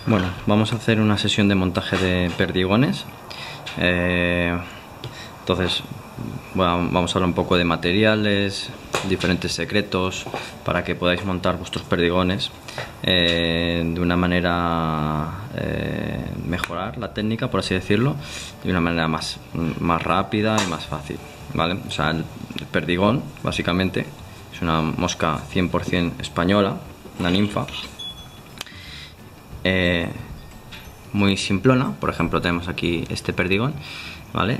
Bueno, vamos a hacer una sesión de montaje de perdigones. Entonces, bueno, vamos a hablar un poco de materiales, diferentes secretos para que podáis montar vuestros perdigones de una manera, mejorar la técnica, por así decirlo, de una manera más rápida y más fácil, ¿vale? O sea, el perdigón básicamente es una mosca 100% española, una ninfa. Muy simplona. Por ejemplo, tenemos aquí este perdigón, ¿vale?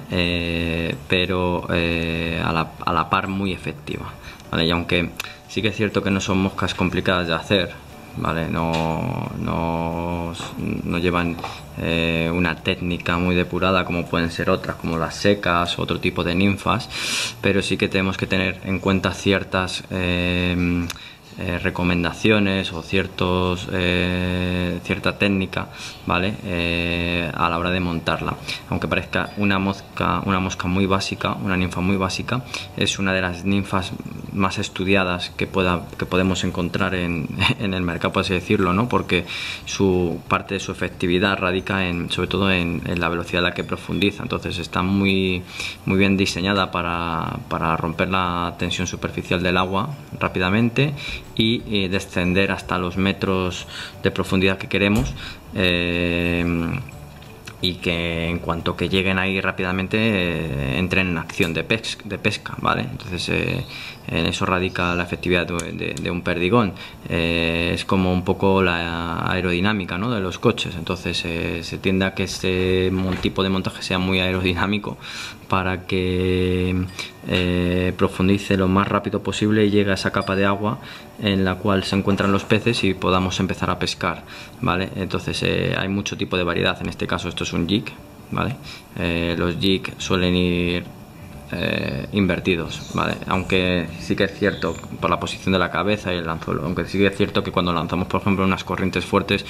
Pero a la par muy efectiva, ¿vale? Y aunque sí que es cierto que no son moscas complicadas de hacer, ¿vale? No llevan una técnica muy depurada como pueden ser otras, como las secas o otro tipo de ninfas, pero sí que tenemos que tener en cuenta ciertas recomendaciones o cierta técnica, ¿vale? A la hora de montarla. Aunque parezca una mosca muy básica, una ninfa muy básica, es una de las ninfas más estudiadas que podemos encontrar en el mercado, por así decirlo, ¿no? Porque parte de su efectividad radica sobre todo en la velocidad a la que profundiza. Entonces está muy bien diseñada para romper la tensión superficial del agua rápidamente y descender hasta los metros de profundidad que queremos, y que en cuanto que lleguen ahí rápidamente entren en acción de pesca, ¿vale? Entonces en eso radica la efectividad de un perdigón. Es como un poco la aerodinámica, ¿no?, de los coches. Entonces se tiende a que este tipo de montaje sea muy aerodinámico para que profundice lo más rápido posible y llegue a esa capa de agua en la cual se encuentran los peces y podamos empezar a pescar, ¿vale? Entonces hay mucho tipo de variedad. En este caso esto es un jig, ¿vale? Los jig suelen ir invertidos, ¿vale? Aunque sí que es cierto por la posición de la cabeza y el anzuelo, aunque sí que es cierto que cuando lanzamos, por ejemplo, unas corrientes fuertes,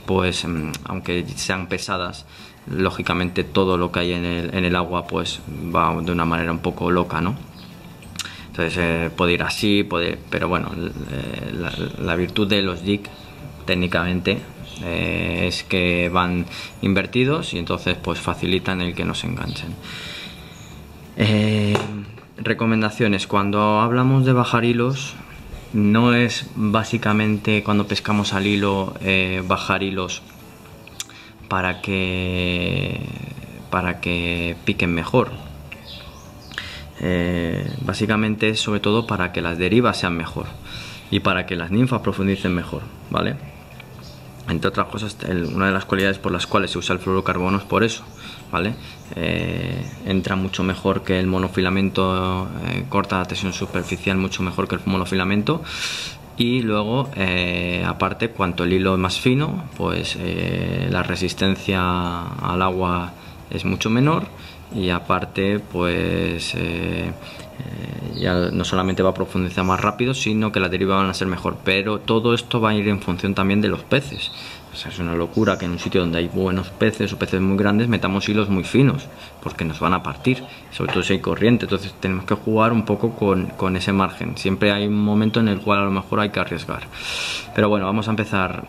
pues aunque sean pesadas, lógicamente todo lo que hay en el agua pues va de una manera un poco loca, ¿no? Entonces puede ir así, pero bueno, la virtud de los jig técnicamente es que van invertidos y entonces pues facilitan el que no se enganchen. Recomendaciones: cuando hablamos de bajar hilos, no es básicamente cuando pescamos al hilo bajar hilos para que piquen mejor. Básicamente es sobre todo para que las derivas sean mejor y para que las ninfas profundicen mejor, ¿vale? Entre otras cosas, una de las cualidades por las cuales se usa el fluorocarbono es por eso, ¿vale? Entra mucho mejor que el monofilamento, corta la tensión superficial mucho mejor que el monofilamento. Y luego, aparte, cuanto el hilo es más fino, pues la resistencia al agua es mucho menor, y aparte pues ya no solamente va a profundizar más rápido, sino que las derivas van a ser mejor. Pero todo esto va a ir en función también de los peces. O sea, es una locura que en un sitio donde hay buenos peces o peces muy grandes metamos hilos muy finos, porque nos van a partir, sobre todo si hay corriente. Entonces tenemos que jugar un poco con ese margen. Siempre hay un momento en el cual a lo mejor hay que arriesgar. Pero bueno, vamos a empezar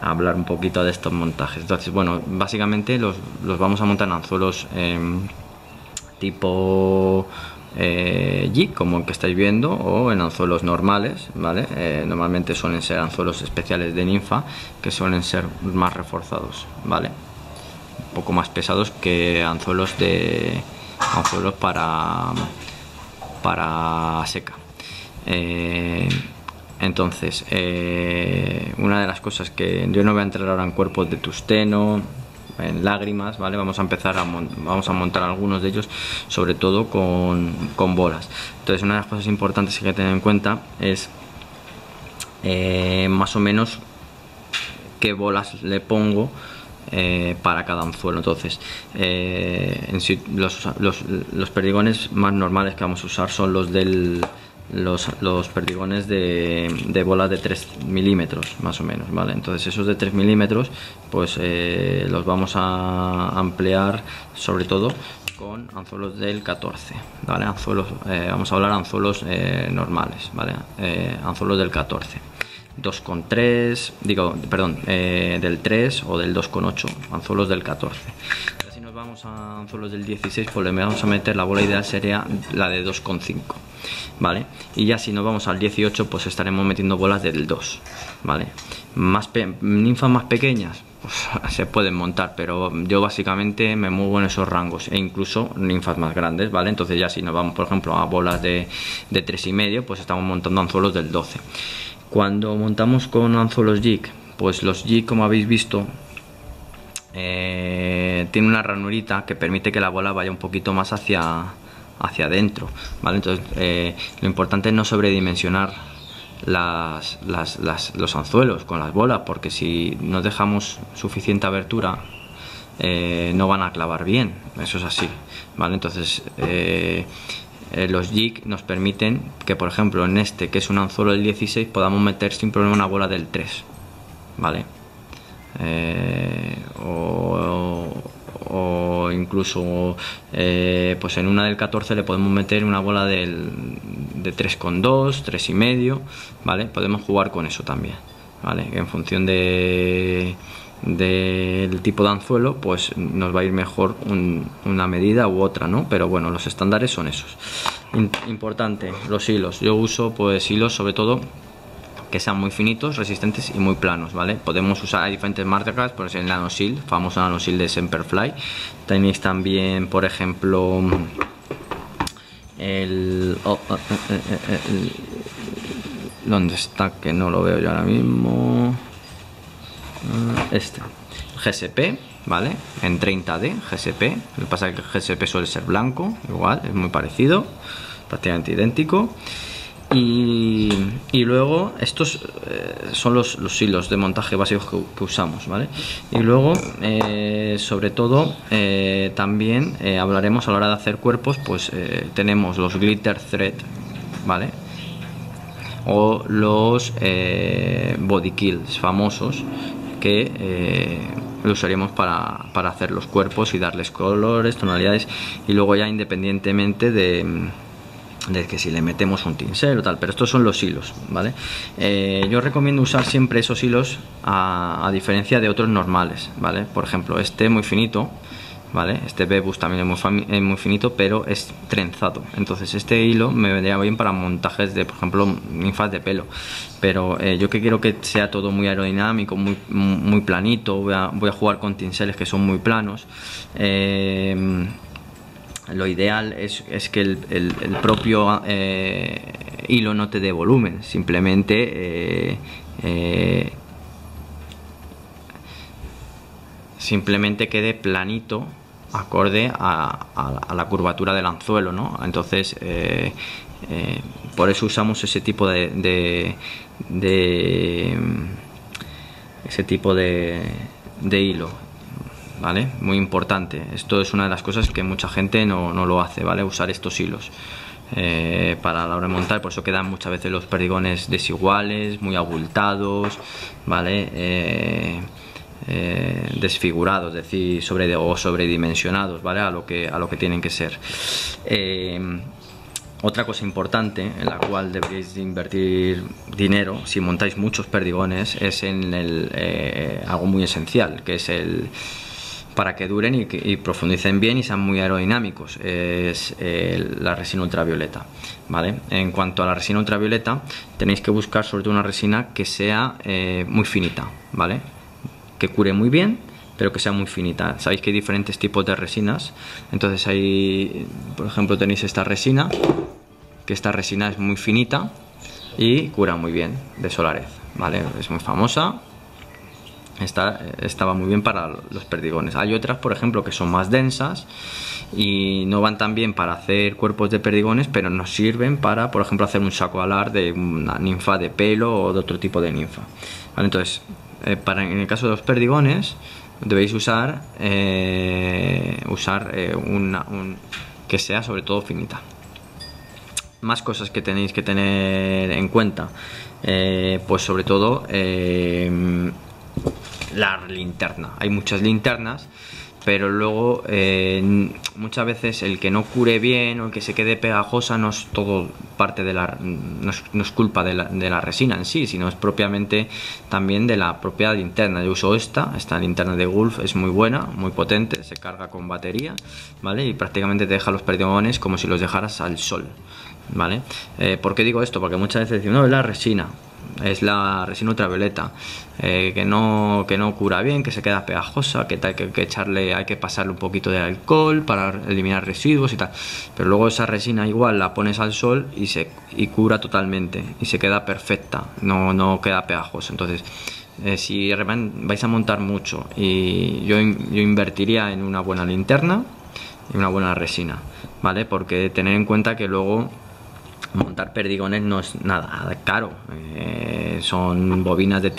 a hablar un poquito de estos montajes. Entonces, bueno, básicamente los vamos a montar en anzuelos tipo jig, como el que estáis viendo, o en anzuelos normales, ¿vale? Normalmente suelen ser anzuelos especiales de ninfa, que suelen ser más reforzados, ¿vale? Un poco más pesados que anzuelos para seca. Entonces, una de las cosas que yo no voy a entrar ahora en cuerpos de tusteno, en lágrimas, ¿vale? Vamos a montar algunos de ellos, sobre todo con bolas. Entonces, una de las cosas importantes que hay que tener en cuenta es más o menos qué bolas le pongo para cada anzuelo. Entonces, en sí, los perdigones más normales que vamos a usar son los perdigones de bolas de 3 milímetros más o menos, ¿vale? Entonces esos de 3 milímetros pues los vamos a ampliar sobre todo con anzuelos del 14, ¿vale? Vamos a hablar de anzuelos normales, ¿vale? Anzuelos del 14. 2,3, digo, perdón, del 3 o del 2,8, anzuelos del 14. Si nos vamos a anzuelos del 16, pues le vamos a meter, la bola ideal sería la de 2,5, ¿vale? Y ya si nos vamos al 18, pues estaremos metiendo bolas del 2, ¿vale? Ninfas más pequeñas, pues se pueden montar, pero yo básicamente me muevo en esos rangos, e incluso ninfas más grandes, ¿vale? Entonces ya si nos vamos, por ejemplo, a bolas de 3,5, pues estamos montando anzuelos del 12. Cuando montamos con anzuelos jig, pues los jig, como habéis visto, tiene una ranurita que permite que la bola vaya un poquito más hacia adentro, ¿vale? Entonces lo importante es no sobredimensionar los anzuelos con las bolas, porque si no dejamos suficiente abertura no van a clavar bien, eso es así, ¿vale? Entonces los jig nos permiten que, por ejemplo, en este, que es un anzuelo del 16, podamos meter sin problema una bola del 3, ¿vale? O incluso pues en una del 14 le podemos meter una bola de 3,2, 3,5, ¿vale? Podemos jugar con eso también, ¿vale? En función del tipo de anzuelo, pues nos va a ir mejor una medida u otra, ¿no? Pero bueno, los estándares son esos. Importante, los hilos. Yo uso pues hilos sobre todo que sean muy finitos, resistentes y muy planos, ¿vale? Podemos usar, hay diferentes marcas, por ejemplo el Nanosil, famoso Nanosil de Semperfly. Tenéis también, por ejemplo, ¿dónde está? Que no lo veo yo ahora mismo. GSP, ¿vale? En 30D, GSP. Lo que pasa es que el GSP suele ser blanco, igual, es muy parecido, prácticamente idéntico. Y luego estos son los hilos de montaje básicos que usamos, ¿vale? Y luego sobre todo también hablaremos a la hora de hacer cuerpos, pues tenemos los glitter thread, ¿vale? O los body kills famosos, que lo usaríamos para hacer los cuerpos y darles colores, tonalidades, y luego ya independientemente de que si le metemos un tinsel o tal, pero estos son los hilos, ¿vale? Yo recomiendo usar siempre esos hilos a diferencia de otros normales, ¿vale? Por ejemplo, este muy finito, ¿vale? Este Bebus también es muy finito, pero es trenzado, entonces este hilo me vendría bien para montajes de, por ejemplo, ninfas de pelo, pero yo que quiero que sea todo muy aerodinámico, muy planito, voy a jugar con tinseles que son muy planos. Lo ideal es que el propio hilo no te dé volumen, simplemente quede planito, acorde a la curvatura del anzuelo, ¿no? Entonces por eso usamos ese tipo de hilo, ¿vale? Muy importante. Esto es una de las cosas que mucha gente no lo hace, ¿vale? Usar estos hilos para la hora de montar, por eso quedan muchas veces los perdigones desiguales, muy abultados, ¿vale? Desfigurados, es decir, sobredimensionados, ¿vale? A lo que tienen que ser. Otra cosa importante en la cual deberíais invertir dinero si montáis muchos perdigones es en algo muy esencial, que es para que duren y profundicen bien y sean muy aerodinámicos, es la resina ultravioleta, ¿vale? En cuanto a la resina ultravioleta, tenéis que buscar sobre todo una resina que sea muy finita, ¿vale? Que cure muy bien, pero que sea muy finita. Sabéis que hay diferentes tipos de resinas, entonces ahí, por ejemplo, tenéis esta resina, que esta resina es muy finita y cura muy bien, de Solarez, ¿vale? Es muy famosa. Estaba muy bien para los perdigones. Hay otras, por ejemplo, que son más densas y no van tan bien para hacer cuerpos de perdigones, pero nos sirven para, por ejemplo, hacer un saco alar de una ninfa de pelo o de otro tipo de ninfa, ¿vale? Entonces, en el caso de los perdigones, debéis usar que sea sobre todo finita. Más cosas que tenéis que tener en cuenta, pues sobre todo la linterna. Hay muchas linternas, pero luego muchas veces el que no cure bien o el que se quede pegajosa no es todo parte de la, no es culpa de la resina en sí, sino es propiamente también de la propia linterna. Yo uso esta linterna de Gulf, es muy buena, muy potente, se carga con batería, ¿vale? Y prácticamente te deja los perdigones como si los dejaras al sol, ¿vale? ¿Por qué digo esto? Porque muchas veces decimos, no, es la resina ultravioleta, que no cura bien, que se queda pegajosa, que hay que pasarle un poquito de alcohol para eliminar residuos y tal, pero luego esa resina igual la pones al sol y cura totalmente y se queda perfecta, no queda pegajosa. Entonces si vais a montar mucho, y yo invertiría en una buena linterna y una buena resina, ¿vale? Porque tener en cuenta que luego montar perdigones no es nada caro, son bobinas de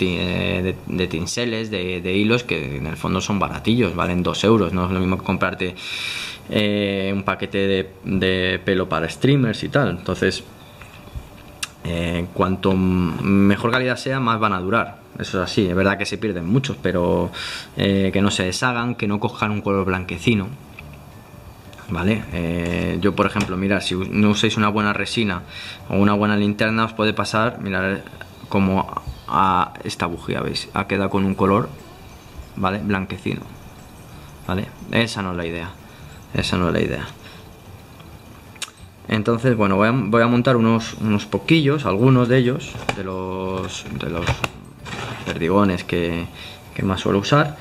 tinseles, de hilos, que en el fondo son baratillos, valen 2 euros, no es lo mismo que comprarte un paquete de pelo para streamers y tal. Entonces cuanto mejor calidad sea, más van a durar, eso es así. Es verdad que se pierden muchos, pero que no se deshagan, que no cojan un color blanquecino, ¿vale? Yo, por ejemplo, mirad, si no usáis una buena resina o una buena linterna, os puede pasar, mirad como a esta bujía, ¿veis? Ha quedado con un color, ¿vale? Blanquecino, ¿vale? Esa no es la idea, esa no es la idea. Entonces, bueno, voy a montar unos poquillos, algunos de ellos, de los perdigones que más suelo usar.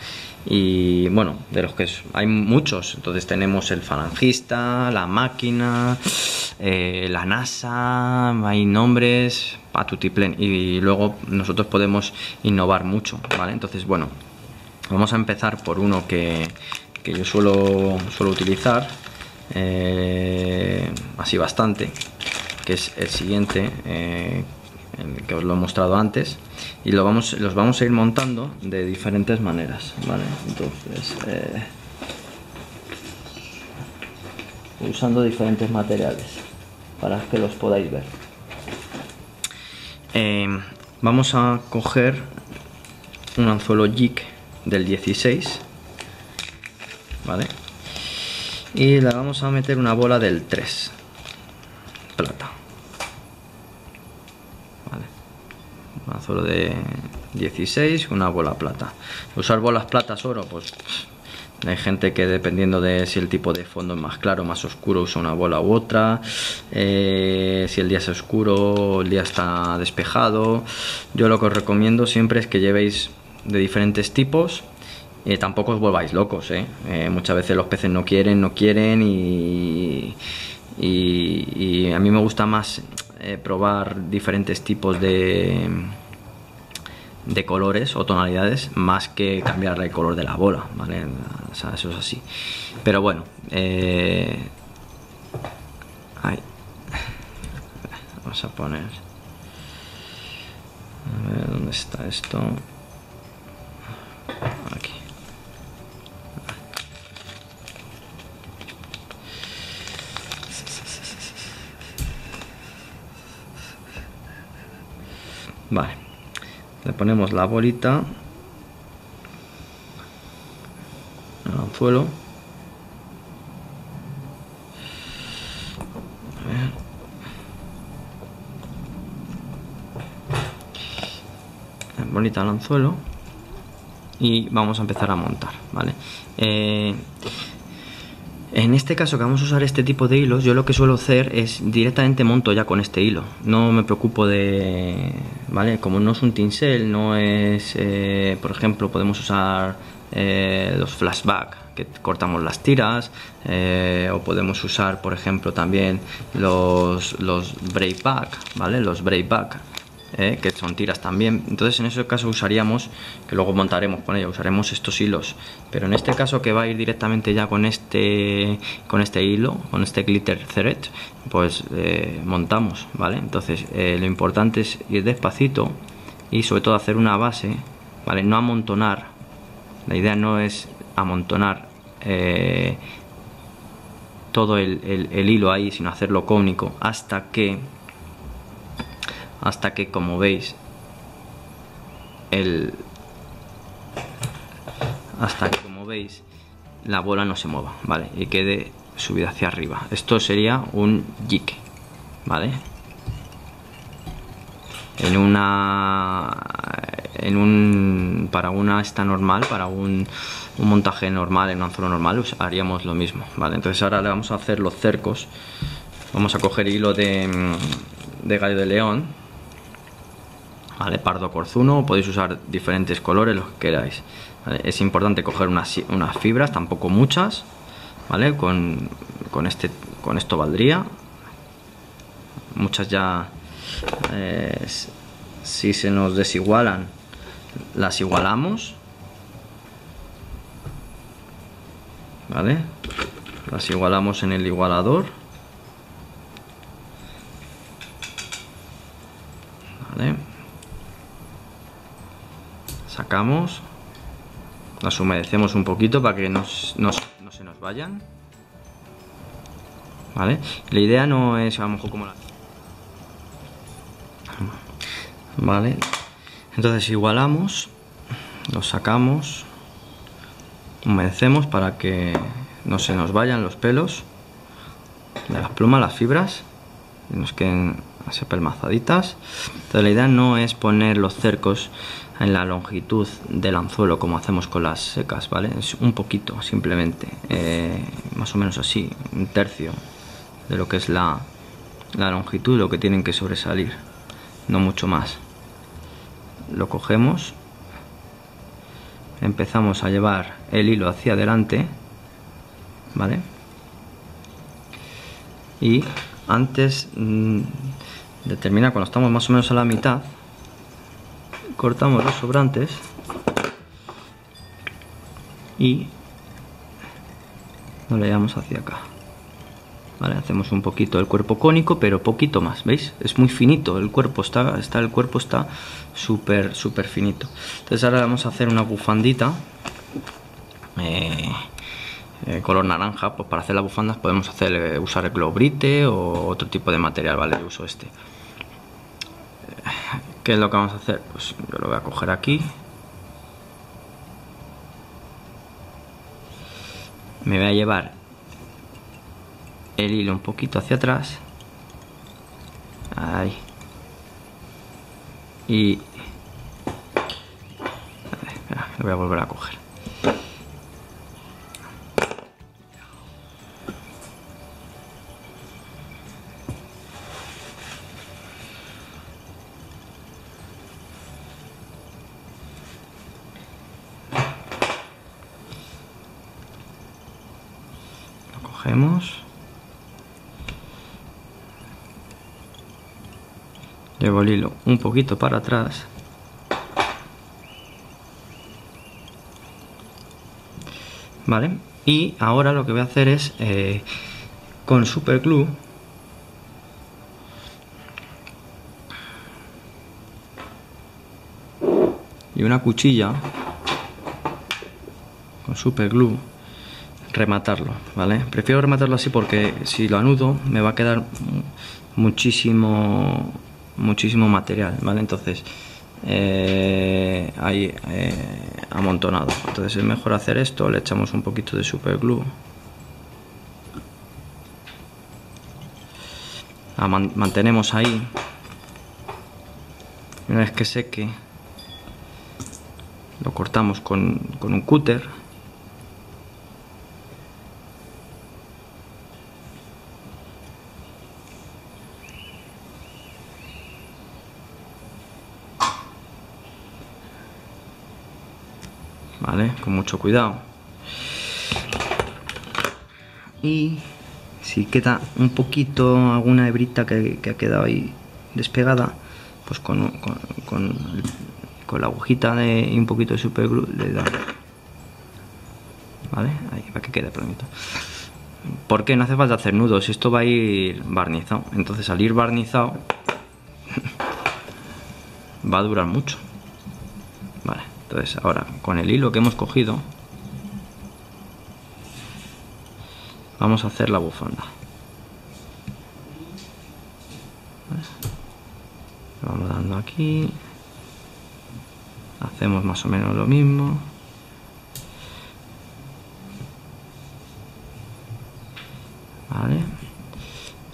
Y bueno, de los que hay muchos. Entonces tenemos el falangista, la máquina, la NASA, hay nombres patutiplen, y luego nosotros podemos innovar mucho, ¿vale? Entonces, bueno, vamos a empezar por uno que yo suelo utilizar así bastante, que es el siguiente, el que os lo he mostrado antes, y los vamos a ir montando de diferentes maneras, ¿vale? Entonces usando diferentes materiales para que los podáis ver. Vamos a coger un anzuelo jig del 16, ¿vale? Y le vamos a meter una bola del 3 plata, ¿vale? Un anzuelo de 16, una bola plata. Usar bolas platas oro, pues hay gente que, dependiendo de si el tipo de fondo es más claro o más oscuro, usa una bola u otra, si el día es oscuro, el día está despejado. Yo lo que os recomiendo siempre es que llevéis de diferentes tipos. Tampoco os volváis locos, muchas veces los peces no quieren y a mí me gusta más probar diferentes tipos de colores o tonalidades, más que cambiar el color de la bola, ¿vale? O sea, eso es así. Pero bueno, ahí. Vamos a poner, a ver dónde está esto. Aquí. Vale, le ponemos la bolita al anzuelo. A ver. La bolita al anzuelo y vamos a empezar a montar, ¿vale? En este caso, que vamos a usar este tipo de hilos, yo lo que suelo hacer es directamente monto ya con este hilo. No me preocupo de... ¿vale? Como no es un tinsel, no es... por ejemplo, podemos usar los flashback, que cortamos las tiras, o podemos usar, por ejemplo, también los breakback, ¿vale? Los breakback, que son tiras también. Entonces en ese caso usaríamos, que luego montaremos con ella, usaremos estos hilos, pero en este caso, que va a ir directamente ya con este hilo, con este glitter thread, pues montamos, ¿vale? Entonces lo importante es ir despacito y sobre todo hacer una base, ¿vale? No amontonar. La idea no es amontonar todo el hilo ahí, sino hacerlo cónico hasta que, como veis, la bola no se mueva, ¿vale? Y quede subida hacia arriba. Esto sería un jig, ¿vale? Para una esta normal, para un montaje normal en un anzuelo normal, haríamos lo mismo, ¿vale? Entonces ahora le vamos a hacer los cercos. Vamos a coger hilo de gallo de león, ¿vale? Pardo corzuno, podéis usar diferentes colores, los que queráis, ¿vale? Es importante coger unas fibras, tampoco muchas, ¿vale? Con esto valdría. Muchas ya, si se nos desigualan, las igualamos, ¿vale? Las igualamos en el igualador, ¿vale? Sacamos, las humedecemos un poquito para que no se nos vayan, ¿vale? La idea no es a lo mejor como la... Vale, entonces igualamos, los sacamos, humedecemos para que no se nos vayan los pelos de las plumas, las fibras, y nos queden así pelmazaditas. Entonces la idea no es poner los cercos en la longitud del anzuelo como hacemos con las secas, ¿vale? Es un poquito, simplemente, más o menos así, un tercio de lo que es la longitud, lo que tienen que sobresalir, no mucho más. Lo cogemos, empezamos a llevar el hilo hacia adelante, ¿vale? Y antes de terminar, cuando estamos más o menos a la mitad, cortamos los sobrantes y nos lo llevamos hacia acá, ¿vale? Hacemos un poquito el cuerpo cónico, pero poquito más, ¿veis? Es muy finito el cuerpo, el cuerpo está súper finito. Entonces ahora vamos a hacer una bufandita color naranja. Pues para hacer las bufandas podemos usar el globrite o otro tipo de material, ¿vale? Yo uso este. ¿Qué es lo que vamos a hacer? Pues yo lo voy a coger aquí, me voy a llevar el hilo un poquito hacia atrás, ahí, y espera, lo voy a volver a coger. Lo cogemos, llevo el hilo un poquito para atrás, ¿vale? Y ahora lo que voy a hacer es con super glue y una cuchilla, con super glue, rematarlo, ¿vale? Prefiero rematarlo así porque si lo anudo me va a quedar muchísimo material, ¿vale? Entonces ahí amontonado. Entonces es mejor hacer esto, le echamos un poquito de super glue, mantenemos ahí, una vez que seque lo cortamos con un cúter, ¿vale? Con mucho cuidado. Y si queda un poquito, alguna hebrita que ha quedado ahí despegada, pues con la agujita y un poquito de super glue le da, ¿vale? Ahí, para que quede planito. Porque no hace falta hacer nudos, esto va a ir barnizado. Entonces al ir barnizado va a durar mucho, ¿vale? Entonces ahora con el hilo que hemos cogido vamos a hacer la bufanda, ¿vale? Vamos dando aquí, hacemos más o menos lo mismo, ¿vale?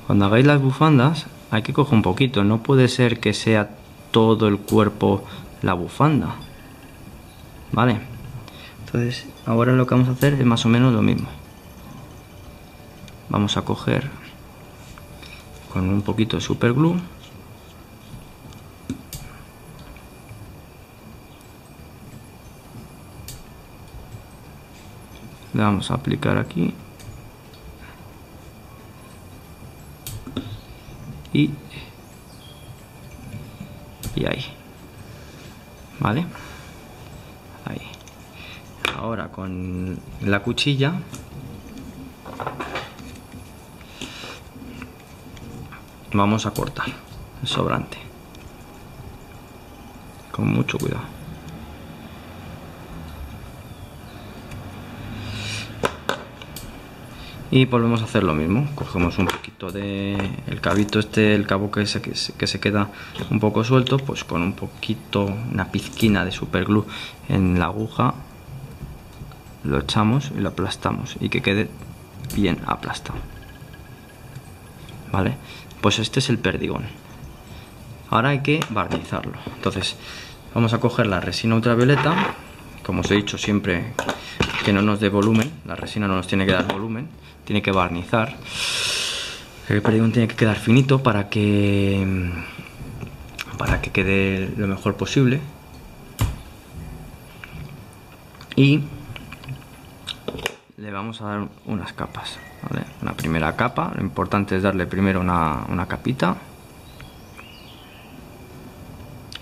Cuando hagáis las bufandas hay que coger un poquito, no puede ser que sea todo el cuerpo la bufanda, ¿vale? Entonces ahora lo que vamos a hacer es más o menos lo mismo. Vamos a coger con un poquito de superglue, le vamos a aplicar aquí y ahí, ¿vale? Ahí. Ahora con la cuchilla vamos a cortar el sobrante con mucho cuidado. Y volvemos a hacer lo mismo, cogemos un poquito de el cabito este, el cabo que se queda un poco suelto, pues con un poquito, una pizquina de superglue en la aguja lo echamos y lo aplastamos y que quede bien aplastado, ¿vale? Pues este es el perdigón. Ahora hay que barnizarlo. Entonces vamos a coger la resina ultravioleta, como os he dicho siempre, que no nos dé volumen, la resina no nos tiene que dar volumen, tiene que barnizar. El perdigón tiene que quedar finito para que quede lo mejor posible. Y le vamos a dar unas capas, ¿vale? Una primera capa, lo importante es darle primero una capita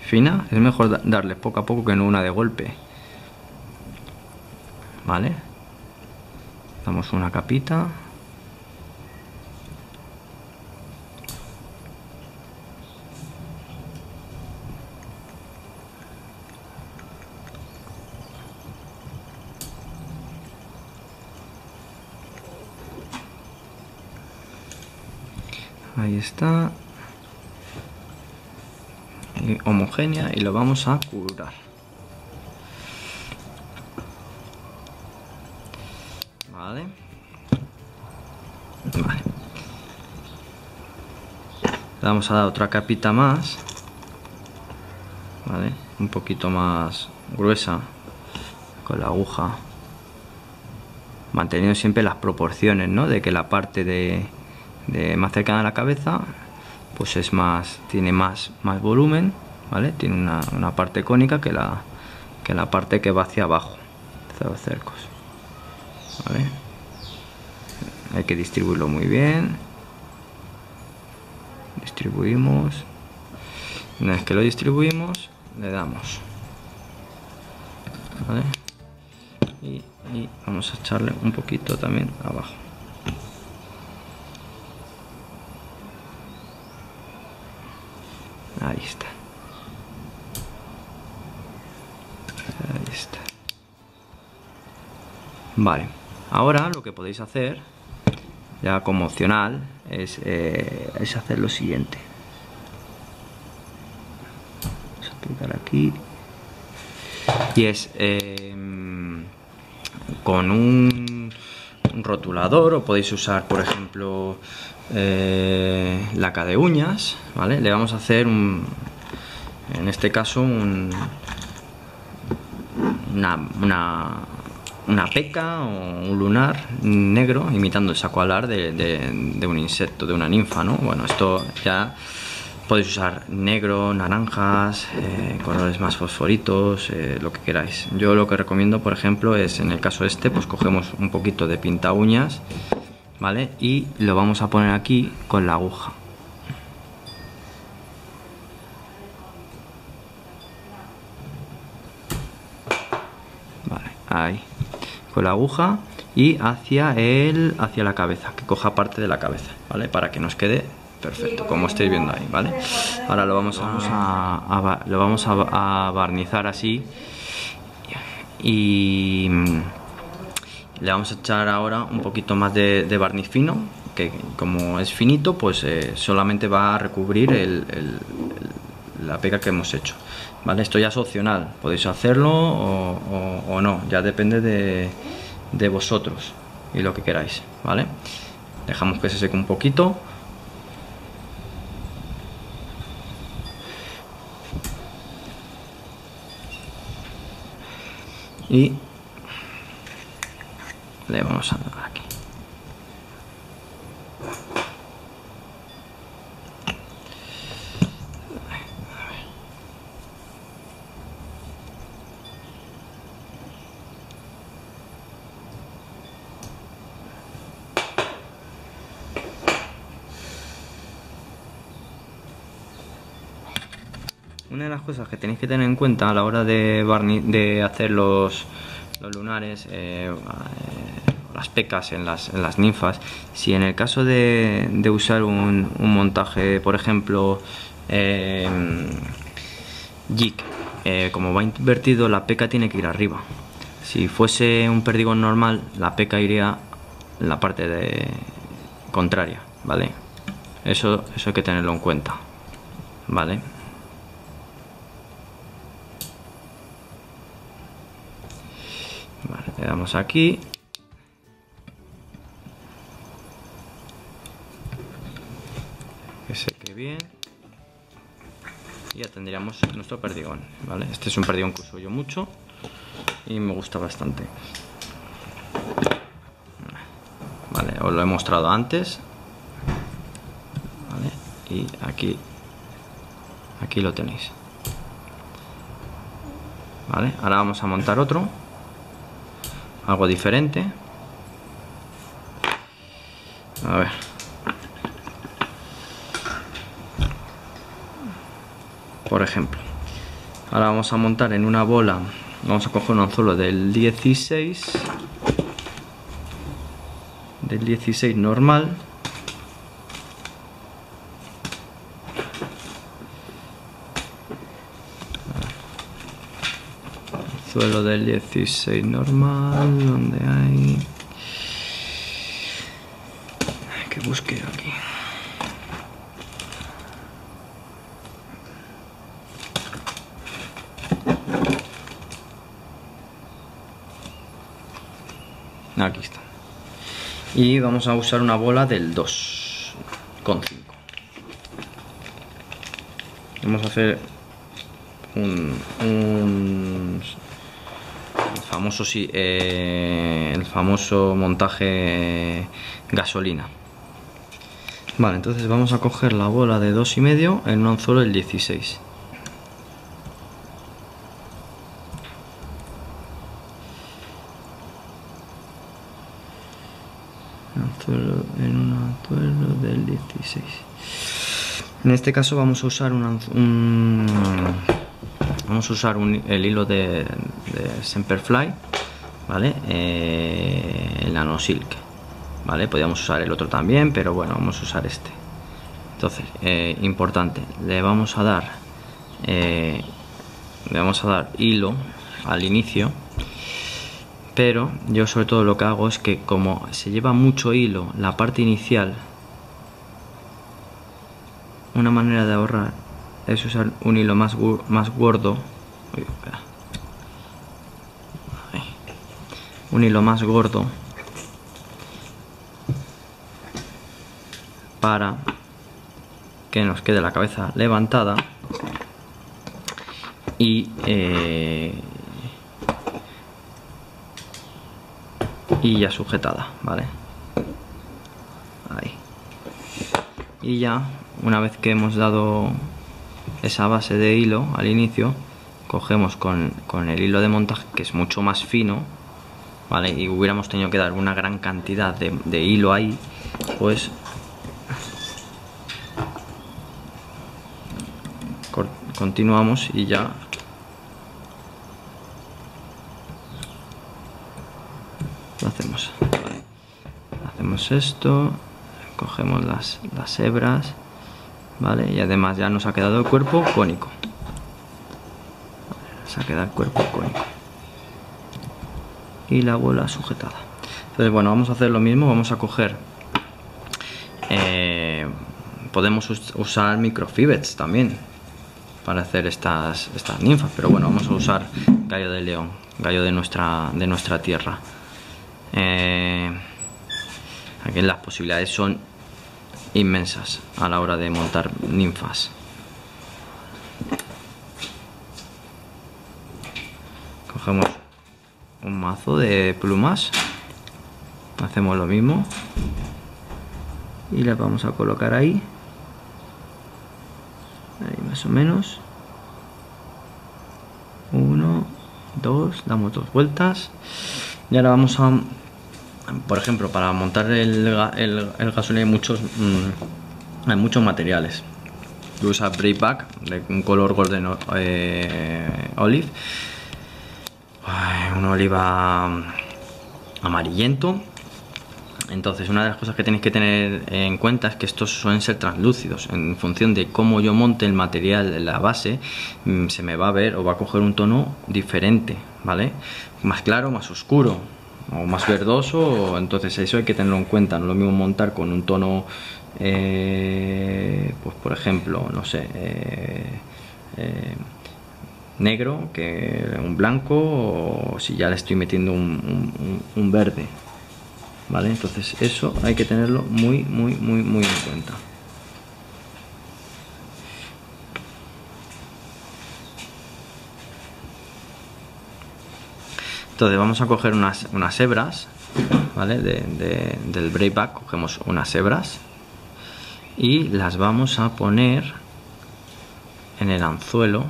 fina, es mejor darle poco a poco que no una de golpe, ¿vale? Damos una capita. Ahí está. Y homogénea, y lo vamos a curar. Vale. Vale. Le vamos a dar otra capita más. Vale. Un poquito más gruesa con la aguja. Manteniendo siempre las proporciones, ¿no? De que la parte de más cercana a la cabeza pues es más, tiene más volumen, ¿vale? Tiene una parte cónica que la parte que va hacia abajo, hacia los cercos, ¿vale? Hay que distribuirlo muy bien. Distribuimos. Una vez que lo distribuimos, le damos, ¿vale? Y vamos a echarle un poquito también abajo. Ahí está. Ahí está. Vale. Ahora lo que podéis hacer, ya como opcional, es hacer lo siguiente. Vamos a aplicar aquí. Y es con un rotulador, o podéis usar, por ejemplo, laca de uñas, ¿vale? Le vamos a hacer en este caso una peca o un lunar negro, imitando el saco alar de un insecto, de una ninfa, ¿no? Bueno, esto ya podéis usar negro, naranjas, colores más fosforitos, lo que queráis. Yo lo que recomiendo, por ejemplo, es, en el caso este, pues cogemos un poquito de pinta uñas, ¿vale? Y lo vamos a poner aquí con la aguja. Vale, ahí. Con la aguja y hacia la cabeza, que coja parte de la cabeza, ¿vale? Para que nos quede perfecto, como estáis viendo ahí, ¿vale? Ahora lo vamos a barnizar así y le vamos a echar ahora un poquito más de barniz fino, que como es finito, pues solamente va a recubrir la pega que hemos hecho, ¿vale? Esto ya es opcional, podéis hacerlo o no, ya depende de vosotros y lo que queráis, ¿vale? Dejamos que se seque un poquito. Y le vamos a dar aquí. Una de las cosas que tenéis que tener en cuenta a la hora de hacer los lunares, las pecas en las ninfas, si en el caso de usar un montaje, por ejemplo, jig, como va invertido, la peca tiene que ir arriba. Si fuese un perdigón normal, la peca iría en la parte contraria, ¿vale? Eso hay que tenerlo en cuenta, ¿vale? Vale, le damos aquí. Que seque bien. Y ya tendríamos nuestro perdigón, ¿vale? Este es un perdigón que uso yo mucho y me gusta bastante. Vale, os lo he mostrado antes. Vale, y aquí lo tenéis. Vale, ahora vamos a montar otro. Algo diferente. A ver. Por ejemplo, ahora vamos a montar en una bola, vamos a coger un anzuelo del 16 normal. Anzuelo del 16 normal, donde hay que busque aquí. Aquí está. Y vamos a usar una bola del 2,5. Vamos a hacer el famoso montaje gasolina. Vale, entonces vamos a coger la bola de 2,5 en un anzuelo del 16. En un anzuelo del 16. En este caso vamos a usar el hilo de Semperfli, ¿vale? El Nano Silk, ¿vale? Podríamos usar el otro también, pero bueno, vamos a usar este. Entonces, importante, le vamos a dar hilo al inicio. Pero yo sobre todo lo que hago es que como se lleva mucho hilo la parte inicial, una manera de ahorrar es usar un hilo más gordo. Uy, espera. Ahí. Un hilo más gordo para que nos quede la cabeza levantada y ya sujetada, ¿vale? Ahí. Y ya, una vez que hemos dado esa base de hilo al inicio, cogemos con el hilo de montaje, que es mucho más fino, ¿vale? Y hubiéramos tenido que dar una gran cantidad de hilo ahí, pues continuamos y ya lo hacemos, ¿vale? Hacemos esto, cogemos las hebras, ¿vale? Y además ya nos ha quedado el cuerpo cónico, nos ha quedado el cuerpo cónico y la bola sujetada. Entonces bueno, vamos a hacer lo mismo, vamos a coger podemos usar microfibets también para hacer estas ninfas, pero bueno, vamos a usar gallo de león, gallo de nuestra tierra. Aquí las posibilidades son inmensas a la hora de montar ninfas. Cogemos un mazo de plumas, hacemos lo mismo y las vamos a colocar ahí más o menos. 1, 2, damos 2 vueltas y ahora vamos a, por ejemplo, para montar el gasolina hay muchos materiales. Usa Breakback de un color golden olive, un oliva amarillento. Entonces, una de las cosas que tenéis que tener en cuenta es que estos suelen ser translúcidos. En función de cómo yo monte el material, la base, se me va a ver o va a coger un tono diferente, ¿vale? Más claro, más oscuro o más verdoso. Entonces eso hay que tenerlo en cuenta. No es lo mismo montar con un tono, pues por ejemplo, no sé, negro, que un blanco, o si ya le estoy metiendo un verde. ¿Vale? Entonces eso hay que tenerlo muy en cuenta. Entonces vamos a coger unas hebras, ¿vale? Del Breakback cogemos unas hebras y las vamos a poner en el anzuelo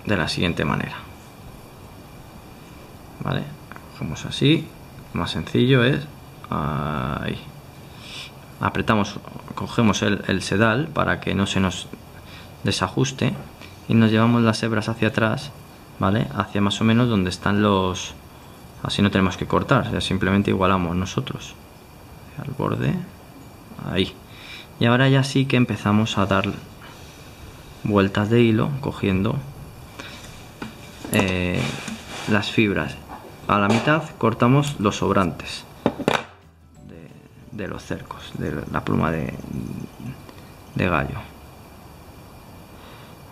de la siguiente manera, ¿vale? Cogemos así. Más sencillo es ahí. Apretamos, cogemos el sedal para que no se nos desajuste y nos llevamos las hebras hacia atrás, ¿vale? Hacia más o menos donde están los... Así no tenemos que cortar, o sea, simplemente igualamos nosotros al borde, ahí. Y ahora ya sí que empezamos a dar vueltas de hilo cogiendo las fibras. A la mitad cortamos los sobrantes de los cercos, de la pluma de gallo.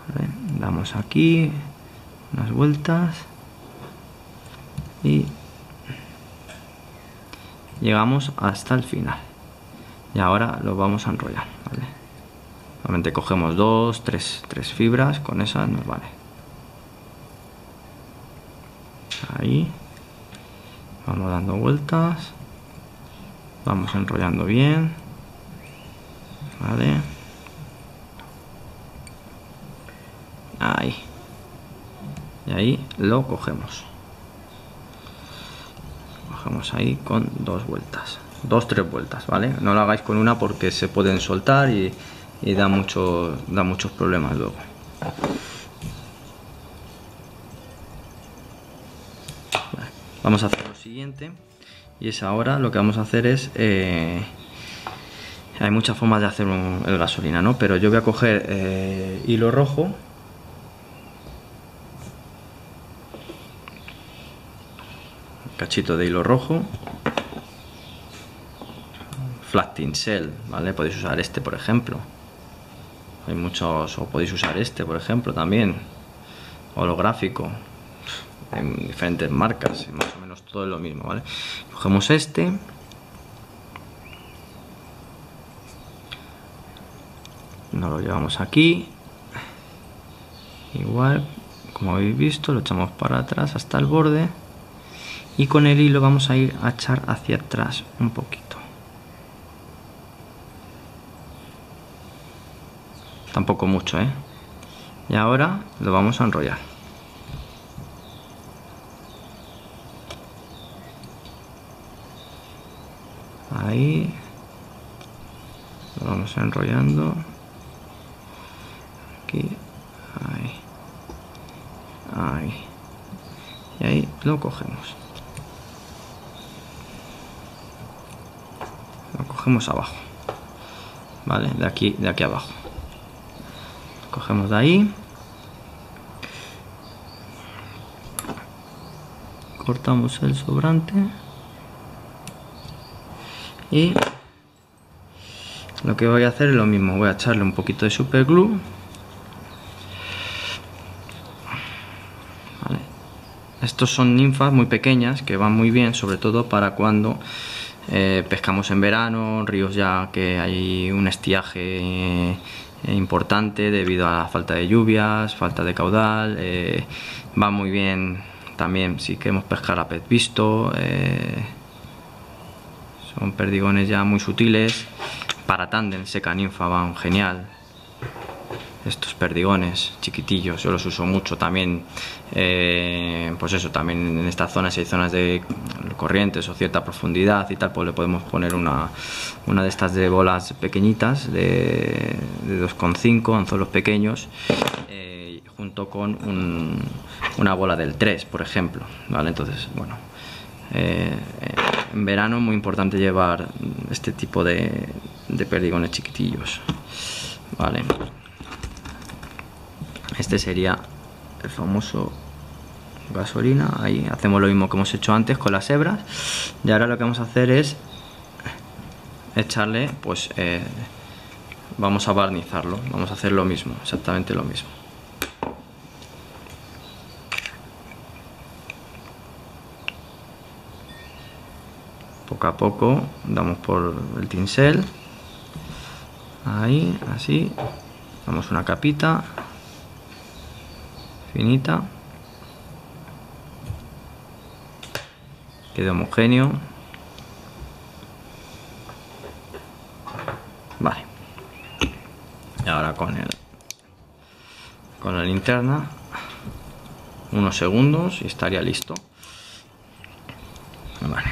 ¿Vale? Damos aquí unas vueltas y llegamos hasta el final. Y ahora lo vamos a enrollar, ¿vale? Normalmente cogemos 2, 3 fibras, con esas nos vale. Ahí. Vamos dando vueltas, vamos enrollando bien, ¿vale? Ahí. Y ahí lo cogemos. Cogemos ahí con 2 vueltas, 2-3 vueltas, ¿vale? No lo hagáis con una porque se pueden soltar y da muchos problemas luego. Vale. Vamos a hacer lo siguiente, y es ahora lo que vamos a hacer es hay muchas formas de hacer el gasolina, ¿no? Pero yo voy a coger hilo rojo, un cachito de hilo rojo, flat tinsel, ¿vale? Podéis usar este, por ejemplo. Hay muchos, o podéis usar este, por ejemplo, también, holográfico. En diferentes marcas, más o menos todo es lo mismo, ¿vale? Cogemos este, nos lo llevamos aquí, igual como habéis visto, lo echamos para atrás hasta el borde y con el hilo vamos a ir a echar hacia atrás un poquito, tampoco mucho, y ahora lo vamos a enrollar. Ahí lo vamos enrollando aquí, ahí, y ahí lo cogemos, abajo, vale, de aquí abajo, cogemos de ahí, cortamos el sobrante. Y lo que voy a hacer es lo mismo, voy a echarle un poquito de super glue, ¿vale? Estos son ninfas muy pequeñas que van muy bien, sobre todo para cuando pescamos en verano, ríos ya que hay un estiaje importante debido a la falta de lluvias, falta de caudal. Va muy bien también si queremos pescar a pez visto. Son perdigones ya muy sutiles. Para tándem seca ninfa van genial. Estos perdigones chiquitillos yo los uso mucho también, pues eso, también en estas zonas, si hay zonas de corrientes o cierta profundidad y tal, pues le podemos poner una de estas de bolas pequeñitas de 2,5 anzuelos pequeños, junto con una bola del 3, por ejemplo, ¿vale? Entonces, bueno, en verano es muy importante llevar este tipo de perdigones chiquitillos, ¿vale? Este sería el famoso gasolina. Ahí hacemos lo mismo que hemos hecho antes con las hebras, y ahora lo que vamos a hacer es echarle, pues vamos a barnizarlo, vamos a hacer lo mismo, exactamente lo mismo. Poco a poco damos por el tinsel, ahí, así, damos una capita finita, quede homogéneo. Vale, y ahora con la linterna unos segundos y estaría listo. Vale,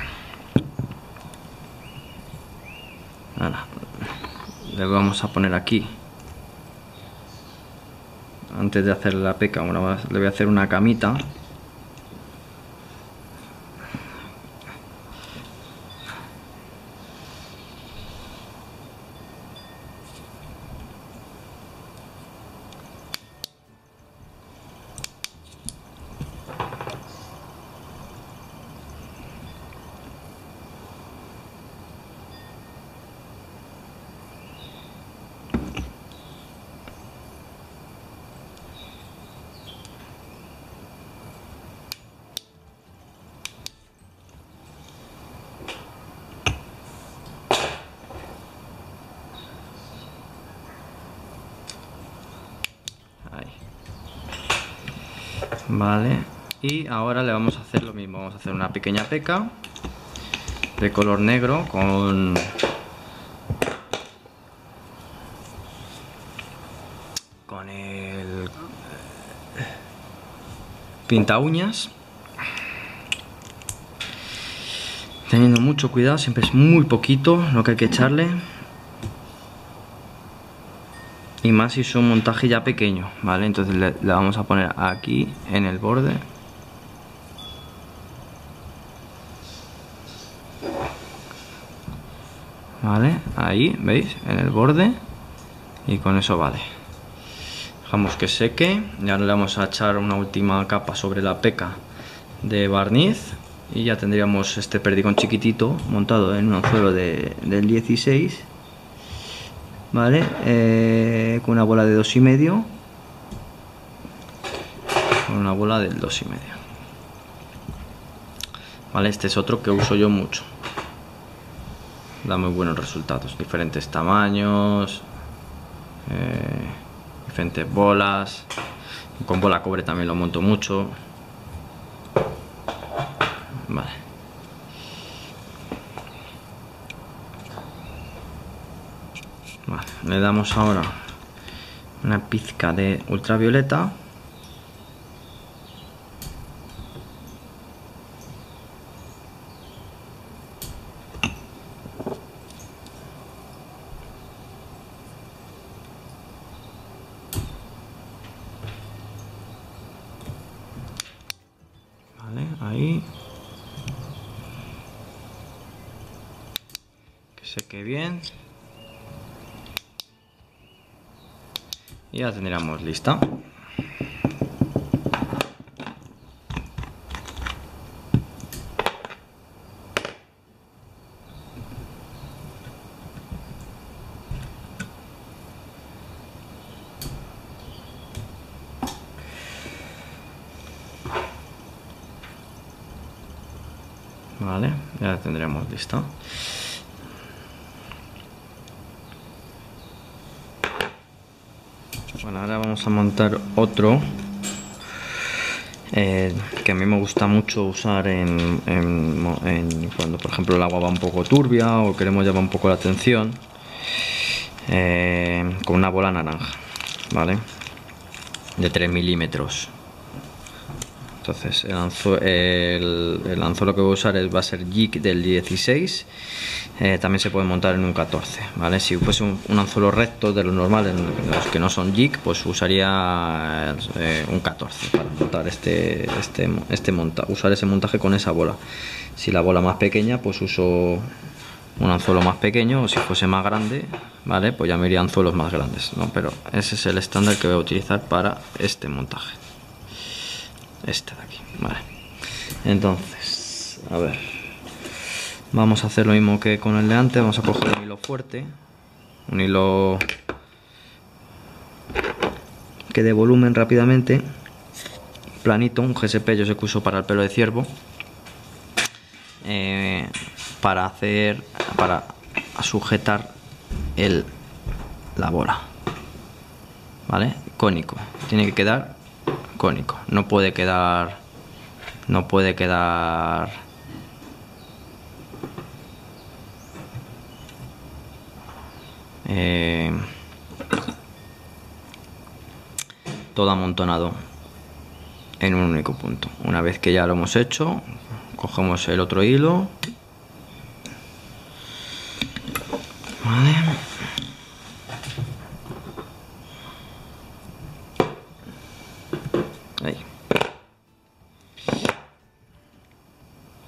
ahora le vamos a poner aquí, antes de hacer la peca, le voy a hacer una camita. Vale, y ahora le vamos a hacer lo mismo, vamos a hacer una pequeña peca de color negro con el pinta uñas, teniendo mucho cuidado, siempre es muy poquito lo que hay que echarle, y más si es un montaje ya pequeño, ¿vale? Entonces le vamos a poner aquí en el borde, ¿vale? Ahí, ¿veis? En el borde, y con eso vale. Dejamos que seque y ahora le vamos a echar una última capa sobre la peca de barniz y ya tendríamos este perdigón chiquitito montado en un anzuelo del 16, ¿vale? Con una bola de 2,5, con una bola del 2,5, ¿vale? Este es otro que uso yo mucho, da muy buenos resultados, diferentes tamaños, diferentes bolas. Con bola cobre también lo monto mucho. Vale. Vale, le damos ahora una pizca de ultravioleta. Ahí, que seque bien y ya tendríamos lista. Vale, ya la tendremos lista. Bueno, ahora vamos a montar otro que a mí me gusta mucho usar cuando por ejemplo el agua va un poco turbia o queremos llamar un poco la atención, con una bola naranja, ¿vale? De 3 milímetros. Entonces el anzuelo que voy a usar va a ser jig del 16. También se puede montar en un 14, ¿vale? Si fuese un anzuelo recto de los normales, los que no son jig, pues usaría un 14 para montar usar ese montaje con esa bola. Si la bola más pequeña, pues uso un anzuelo más pequeño, o si fuese más grande, ¿vale? Pues ya me iría a anzuelos más grandes, ¿no? Pero ese es el estándar que voy a utilizar para este montaje. Este de aquí, vale. Entonces, a ver, vamos a hacer lo mismo que con el de antes. Vamos a coger un hilo fuerte, un hilo que dé volumen rápidamente, planito, un GSP, yo sé que uso para el pelo de ciervo, para sujetar la bola, ¿vale? Cónico, tiene que quedar cónico, no puede quedar todo amontonado en un único punto. Una vez que ya lo hemos hecho, cogemos el otro hilo, ¿vale? Ahí.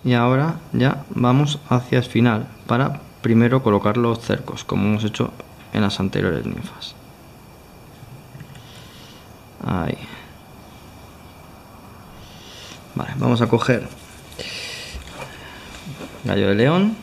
Y ahora ya vamos hacia el final para primero colocar los cercos, como hemos hecho en las anteriores ninfas. Ahí. Vale, vamos a coger gallo de león.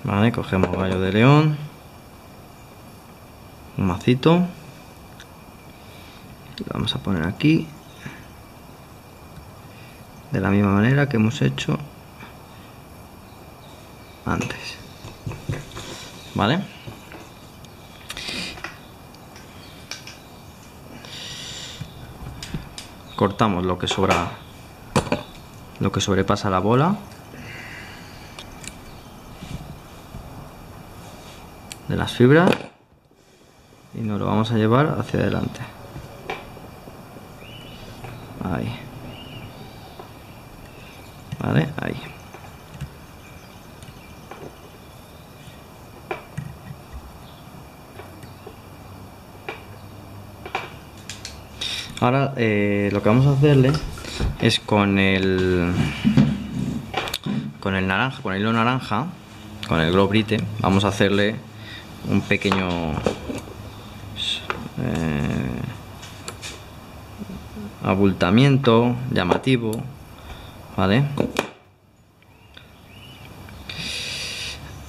Vale, cogemos gallo de león, un macito, y lo vamos a poner aquí de la misma manera que hemos hecho antes, ¿vale? Cortamos lo que sobrepasa la bola de las fibras y nos lo vamos a llevar hacia adelante. Ahí. Vale, ahí. Ahora lo que vamos a hacerle es con el naranja, con el hilo naranja, con el Glow Brite, vamos a hacerle un pequeño abultamiento llamativo, ¿vale?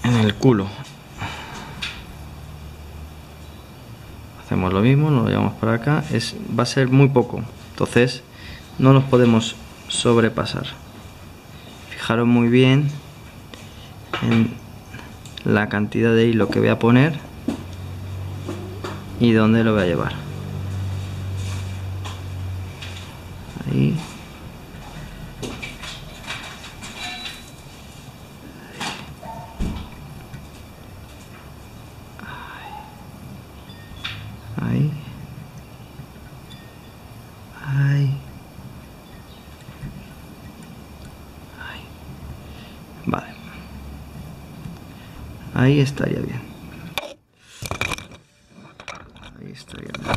En el culo. Hacemos lo mismo, nos lo llevamos para acá. Va a ser muy poco, entonces no nos podemos sobrepasar. Fijaros muy bien en la cantidad de hilo que voy a poner y dónde lo voy a llevar. Ahí. Ahí. Ahí. Ahí. Vale. Ahí estaría bien. Ahí estaría bien.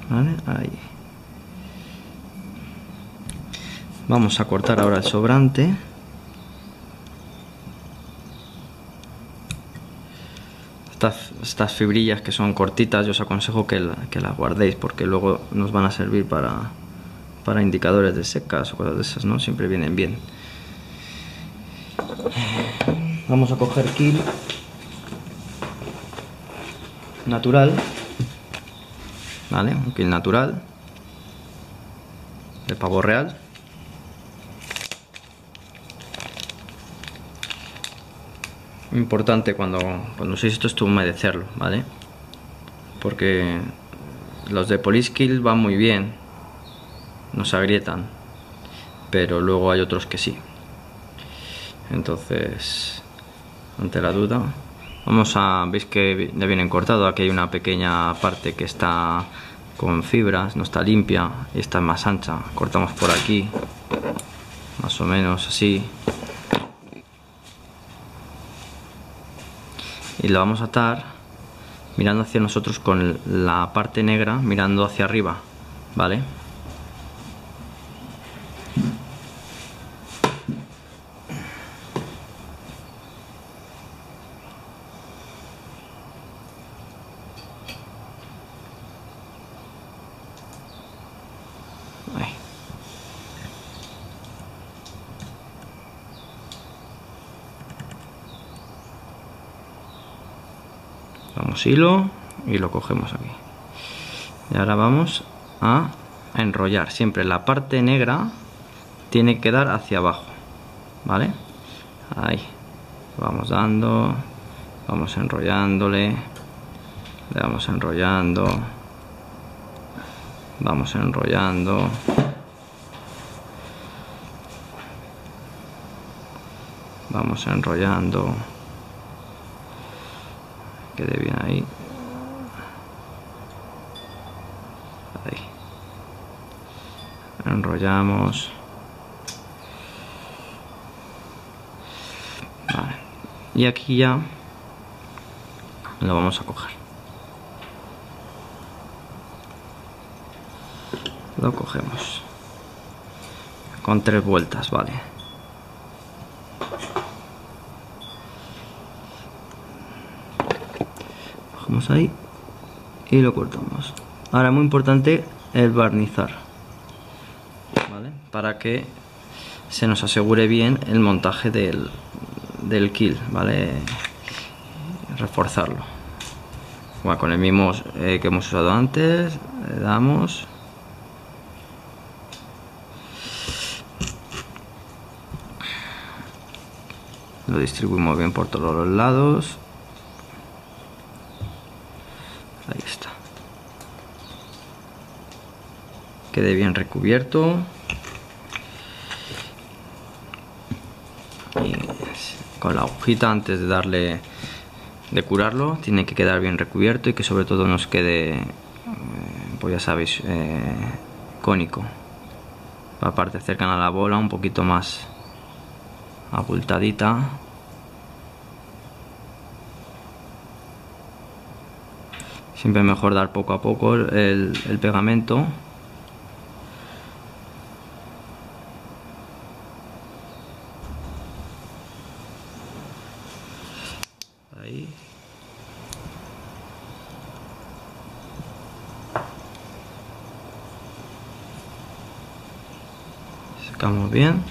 ¿Vale? Ahí. Vamos a cortar ahora el sobrante. Estas fibrillas que son cortitas, yo os aconsejo que las guardéis, porque luego nos van a servir para indicadores de secas o cosas de esas, ¿no? Siempre vienen bien. Vamos a coger Kill natural, ¿vale? Un Kill natural de pavo real. Importante cuando uséis esto es humedecerlo, ¿vale? Porque los de Poliskill van muy bien, no se agrietan, pero luego hay otros que sí. Entonces, ante la duda, veis que ya vienen cortados. Aquí hay una pequeña parte que está con fibras, no está limpia, y esta es más ancha. Cortamos por aquí, más o menos así. Y lo vamos a atar mirando hacia nosotros con la parte negra mirando hacia arriba, ¿vale? Ahí. Damos hilo y lo cogemos aquí. Y ahora vamos a enrollar. Siempre la parte negra tiene que dar hacia abajo, ¿vale? Ahí. Vamos dando, vamos enrollándole, le vamos enrollando, vamos enrollando. Vamos enrollando. Quede bien ahí. Ahí. Enrollamos. Vale. Y aquí ya lo vamos a coger. Lo cogemos con 3 vueltas, vale. Cogemos ahí y lo cortamos. Ahora, muy importante el barnizar, ¿vale? Para que se nos asegure bien el montaje del kill, ¿vale? Reforzarlo. Bueno, con el mismo que hemos usado antes, le damos. Lo distribuimos bien por todos los lados. Ahí está. Quede bien recubierto. Y con la agujita, antes de curarlo, tiene que quedar bien recubierto y que sobre todo nos quede, pues ya sabéis, cónico. La parte cercana a la bola un poquito más abultadita. Siempre es mejor dar poco a poco el pegamento. Ahí. Secamos bien.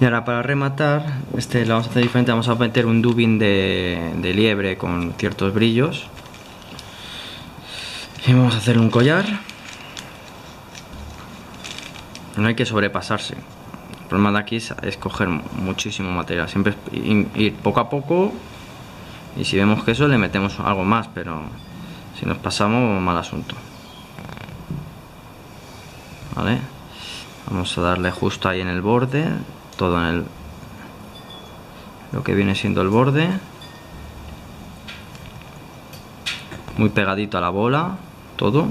Y ahora, para rematar, lo vamos a hacer diferente. Vamos a meter un dubbing de liebre con ciertos brillos. Y vamos a hacer un collar. No hay que sobrepasarse. El problema de aquí es coger muchísimo material. Siempre ir poco a poco. Y si vemos que eso, le metemos algo más. Pero si nos pasamos, mal asunto. ¿Vale? Vamos a darle justo ahí en el borde. Todo en lo que viene siendo el borde, muy pegadito a la bola, todo.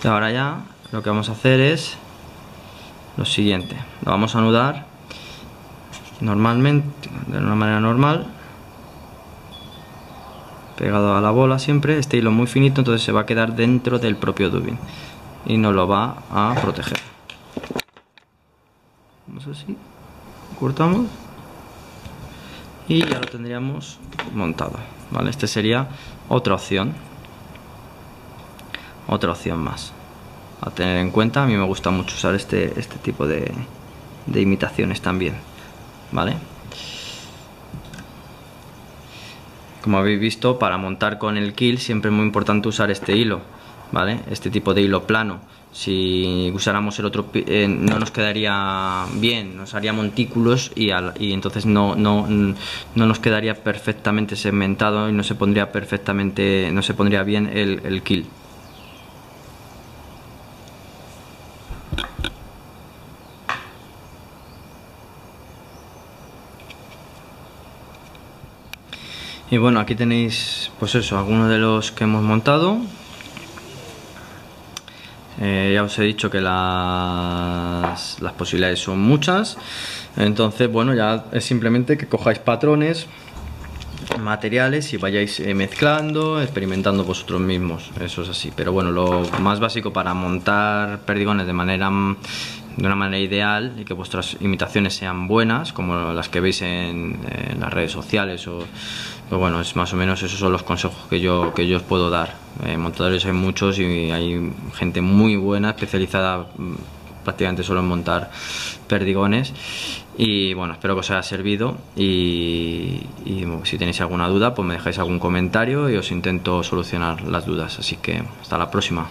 Y ahora ya lo que vamos a hacer es lo siguiente: lo vamos a anudar normalmente, de una manera normal, pegado a la bola siempre. Este hilo muy finito, entonces se va a quedar dentro del propio dubbing y nos lo va a proteger. Vamos así, cortamos y ya lo tendríamos montado, ¿vale? Este sería otra opción más a tener en cuenta. A mí me gusta mucho usar este tipo de imitaciones también, ¿vale? Como habéis visto, para montar con el kill siempre es muy importante usar este hilo, ¿vale? Este tipo de hilo plano. Si usáramos el otro no nos quedaría bien, nos haría montículos y entonces no nos quedaría perfectamente segmentado y no se pondría bien el kill. Y bueno, aquí tenéis pues eso, algunos de los que hemos montado. Ya os he dicho que las posibilidades son muchas, entonces bueno, ya es simplemente que cojáis patrones, materiales y vayáis mezclando, experimentando vosotros mismos. Eso es así, pero bueno, lo más básico para montar perdigones de una manera ideal y que vuestras imitaciones sean buenas, como las que veis en las redes sociales, pues bueno, es más o menos esos son los consejos que yo os puedo dar. Montadores hay muchos y hay gente muy buena, especializada prácticamente solo en montar perdigones. Y bueno, espero que os haya servido y si tenéis alguna duda, pues me dejáis algún comentario y os intento solucionar las dudas. Así que hasta la próxima.